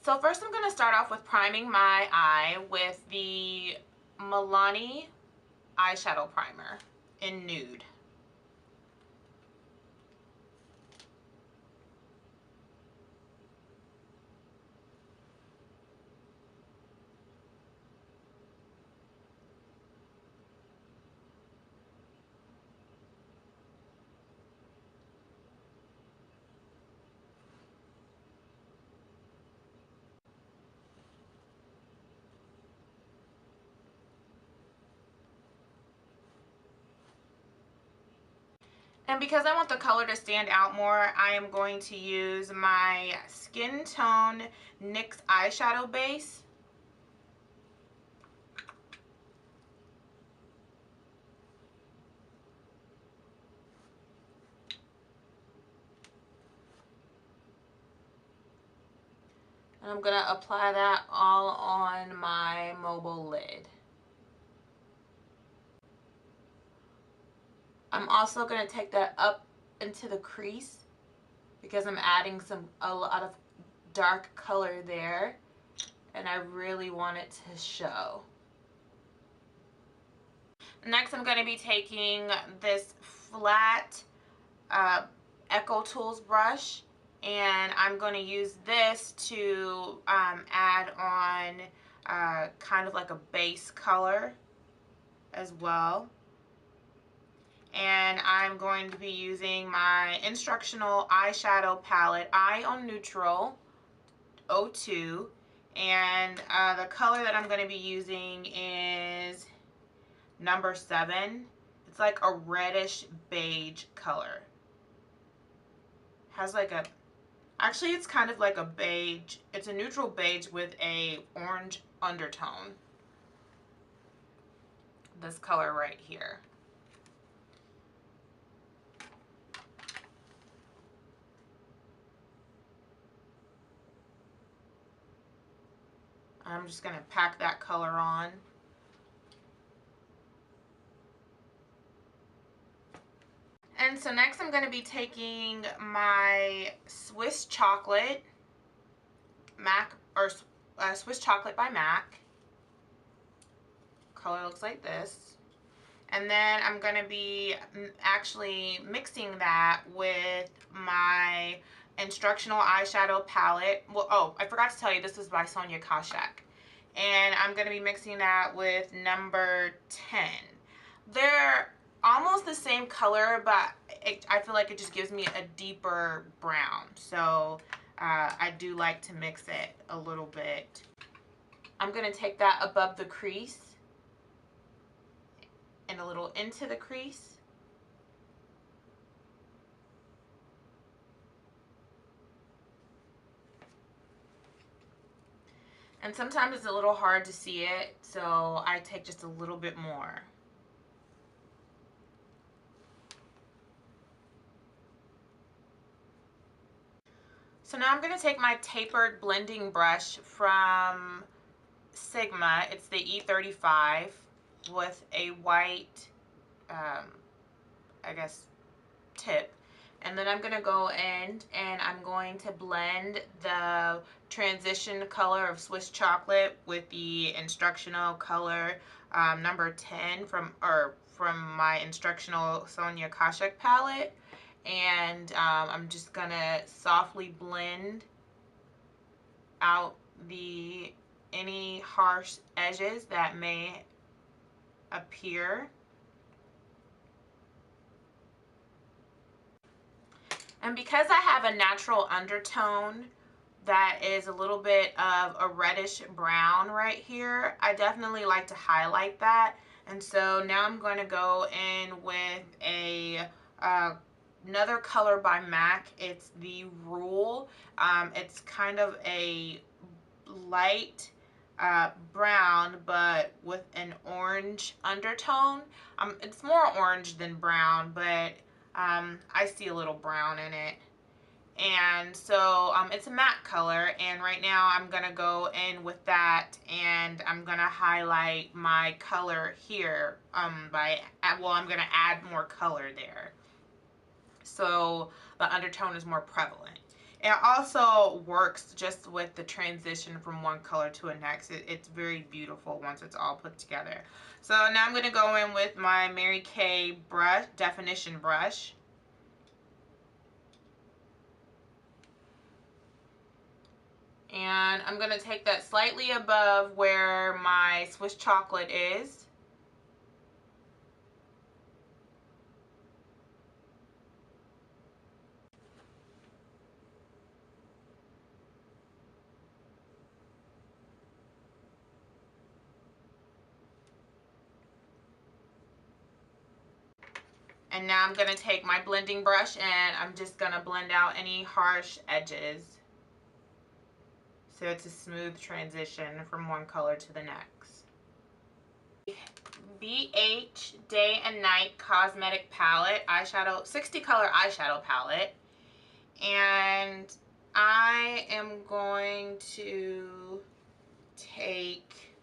So first I'm going to start off with priming my eye with the MILANI eyeshadow primer in nude. And because I want the color to stand out more, I am going to use my Skin Tone NYX Eyeshadow Base. And I'm going to apply that all on my mobile lid. I'm also going to take that up into the crease because I'm adding a lot of dark color there, and I really want it to show. Next, I'm going to be taking this flat Echo Tools brush, and I'm going to use this to add on kind of like a base color as well. And I'm going to be using my Instructional eyeshadow palette, Eye on Neutral 02, and the color that I'm going to be using is number 7. It's like a reddish beige color. Has like a, actually it's kind of like a beige, it's a neutral beige with a orange undertone. This color right here. I'm just going to pack that color on. And so next I'm going to be taking my Swiss Chocolate Swiss Chocolate by MAC. Color looks like this. And then I'm going to be actually mixing that with my Instructional eyeshadow palette. Well, oh, I forgot to tell you, this is by Sonja Kashuk. And I'm going to be mixing that with number 10. They're almost the same color, but I feel like it just gives me a deeper brown. So I do like to mix it a little bit. I'm going to take that above the crease and a little into the crease. And sometimes it's a little hard to see it, so I take just a little bit more. So now I'm going to take my tapered blending brush from Sigma. It's the E35 with a white, I guess, tip. And then I'm going to go in and I'm going to blend the transition color of Swiss Chocolate with the Instructional color number 10 from my Instructional Sonja Kashuk palette. And I'm just going to softly blend out any harsh edges that may appear. And because I have a natural undertone that is a little bit of a reddish brown right here, I definitely like to highlight that. And so now I'm going to go in with another color by MAC. It's the Rule. It's kind of a light brown, but with an orange undertone. It's more orange than brown, but I see a little brown in it. And so it's a matte color, and right now I'm gonna go in with that, and I'm gonna highlight my color here I'm gonna add more color there, so the undertone is more prevalent. It also works just with the transition from one color to the next. It's very beautiful once it's all put together. So now I'm going to go in with my Mary Kay brush, definition brush. And I'm going to take that slightly above where my Swiss chocolate is. And now I'm going to take my blending brush and I'm just going to blend out any harsh edges. So it's a smooth transition from one color to the next. BH Day and Night Cosmetic Palette, eyeshadow, 60 color eyeshadow palette. And I am going to take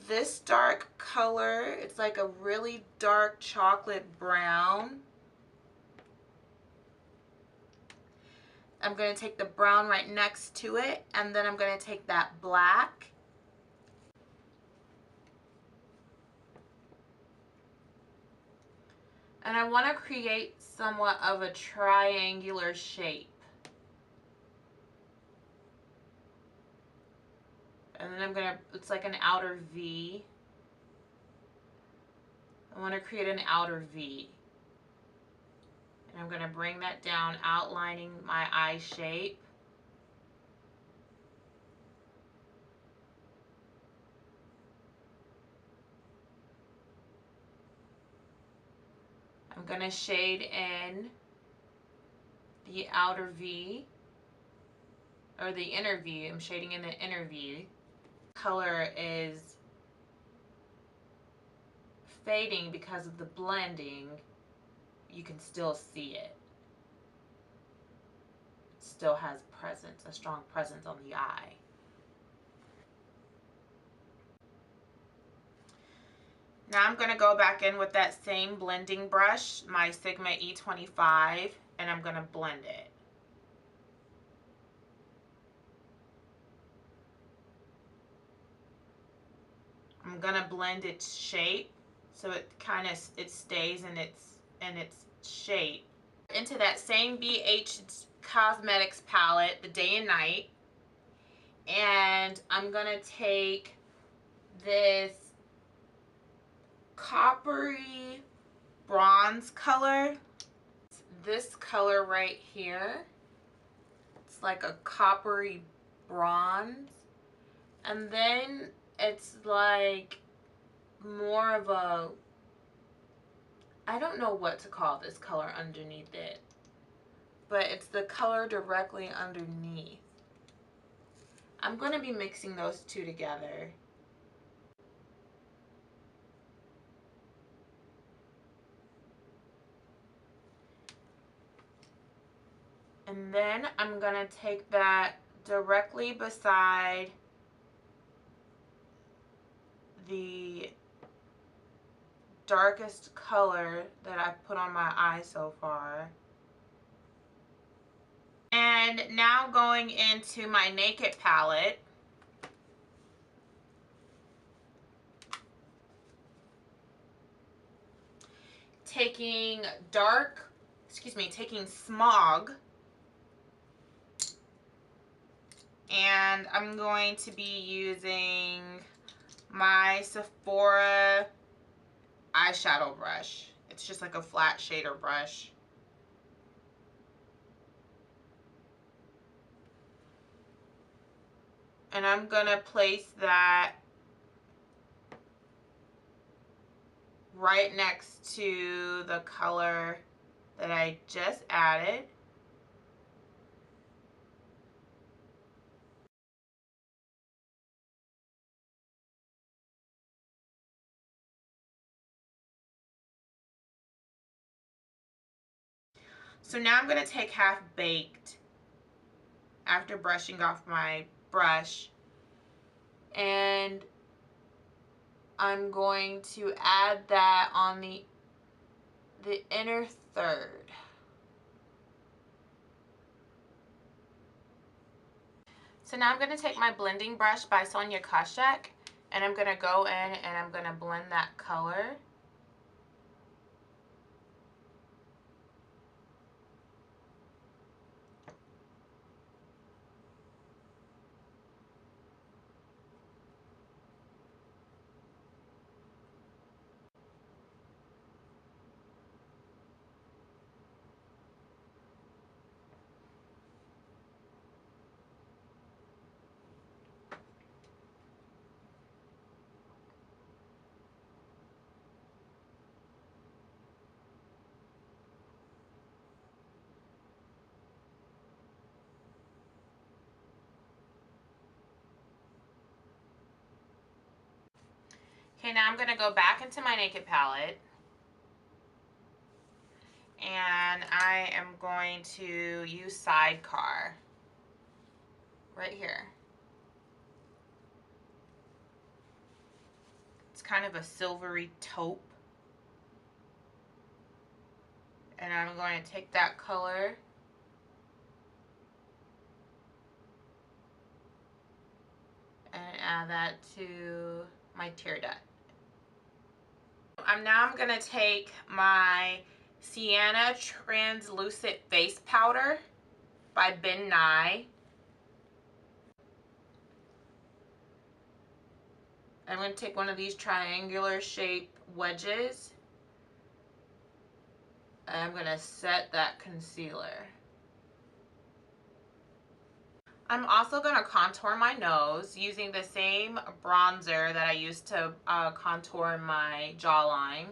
this dark color. It's like a really dark chocolate brown. I'm going to take the brown right next to it, and then I'm going to take that black. And I want to create somewhat of a triangular shape. And then I'm going to, it's like an outer V. I want to create an outer V. And I'm going to bring that down, outlining my eye shape. I'm going to shade in the outer V, or the inner V. I'm shading in the inner V. Color is fading because of the blending. You can still see it. It still has presence, a strong presence on the eye. Now I'm going to go back in with that same blending brush, my Sigma E25, and I'm going to blend it. I'm going to blend its shape so it stays in its shape. Into that same BH Cosmetics palette, the Day and Night, and I'm going to take this coppery bronze color. This color right here. It's like a coppery bronze. And then it's like more of a, I don't know what to call this color underneath it, but it's the color directly underneath. I'm going to be mixing those two together. And then I'm going to take that directly beside the darkest color that I've put on my eye so far. And now going into my Naked palette. Taking Smog. And I'm going to be using my Sephora eyeshadow brush. It's just like a flat shader brush. And I'm going to place that right next to the color that I just added. So now I'm going to take Half Baked after brushing off my brush, and I'm going to add that on the inner third. So now I'm going to take my blending brush by Sonja Kashuk, and I'm going to go in and I'm going to blend that color. Okay, now I'm going to go back into my Naked palette, and I am going to use Sidecar right here. It's kind of a silvery taupe, and I'm going to take that color and add that to my tear duct. I'm going to take my Sienna Translucent Face Powder by Nye. I'm going to take one of these triangular shape wedges, and I'm going to set that concealer. I'm also going to contour my nose using the same bronzer that I used to contour my jawline.